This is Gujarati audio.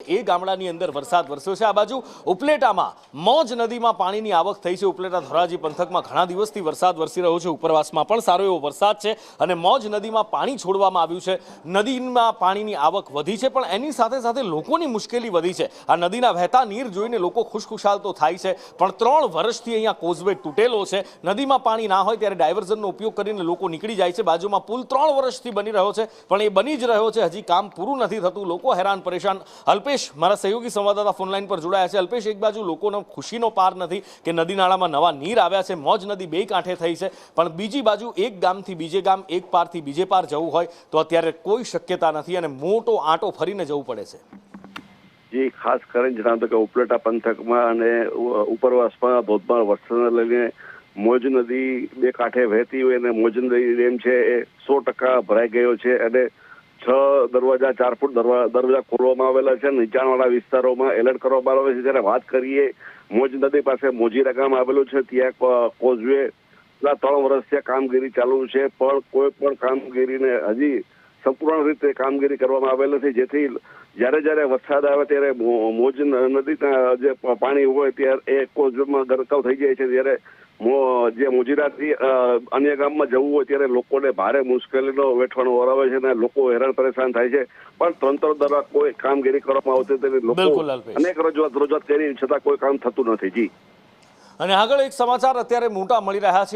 એ ગામડાની અંદર વરસાદ વરસ્યો છે। આ બાજુ ઉપલેટામાં મોજ નદીમાં પાણીની આવક થઈ છે। ઉપલેટા ધોરાજી પંથકમાં ઘણા દિવસથી વરસાદ વરસી રહ્યો છે। ઉપરવાસમાં પણ સારો એવો વરસાદ છે અને મોજ નદીમાં પાણી છોડવામાં આવ્યું છે। નદીમાં પાણીની આવક વધી છે, પણ એની સાથે સાથે લોકોની મુશ્કેલી વધી છે। આ નદીના વહેતા નીર જોઈને લોકો ખુશખુશાલ તો થાય છે, પણ 3 વર્ષથી અહીંયા કોઝવે તૂટેલો છે। નદીમાં પાણી ના હોય ત્યારે ડાયવર્ઝનનો ઉપયોગ કરીને લોકો નીકળી જાય છે। બાજુમાં પુલ 3 વર્ષથી બની રહ્યો છે, પણ એ બની જ રહ્યો છે, હજી કામ પૂરું નથી થતું। લોકો હેરાન પરેશાન। અલ્પેશ મારા સહયોગી સંવાદદાતા ફોનલાઈન પર જોડાયા છે। અલ્પેશ, એક બાજુ લોકોનો ખુશીનો પાર નથી કે નદી નાળામાં નવા નીર આવ્યા છે, મોજ નદી બે કાંઠે થઈ છે, પણ બીજી બાજુ એક ગામથી બીજે ગામ, એક પારથી બીજે પાર જવું હોય તો અત્યારે કોઈ શક્યતા નથી અને મોટો આંટો ફરીને જવું પડે છે। જી, ખાસ કરીને જણાવતો કે ઉપલેટા પંથકમાં અને ઉપરવાસમાં ધોધમાર વરસાદને લઈને મોજ નદી બે કાંઠે વહેતી હોય અને મોજ નદી ડેમ છે એ 100% ભરાઈ ગયો છે અને 6 દરવાજા 4 ફૂટ દરવાજા ખોલવામાં આવેલા છે। નીચાણવાળા વિસ્તારોમાં એલર્ટ કરવામાં આવે છે। જ્યારે વાત કરીએ મોજ નદી પાસે મોજીરા ગામ આવેલું છે, ત્યાં કોઝવે 3 વર્ષથી કામગીરી ચાલુ છે, પણ કોઈ પણ કામગીરીને હજી સંપૂર્ણ રીતે કામગીરી કરવામાં આવેલ નથી, જેથી જ્યારે વરસાદ આવે ત્યારે મોજ નદીના જે પાણી હોય ત્યારે એ કોઝવેમાં ગરકાવ થઈ જાય છે। ત્યારે જે મોજીરાથી અન્ય ગામમાં જવું હોય ત્યારે લોકોને ભારે મુશ્કેલીનો વેઠવાનો વાર આવે છે અને લોકો હેરાન પરેશાન થાય છે, પણ તંત્ર દ્વારા કોઈ કામગીરી કરવામાં આવતી નથી। લોકો અનેક રજૂઆત કરી છતાં કોઈ કામ થતું નથી। જી, અને આગળ એક સમાચાર અત્યારે મોટા મળી રહ્યા છે।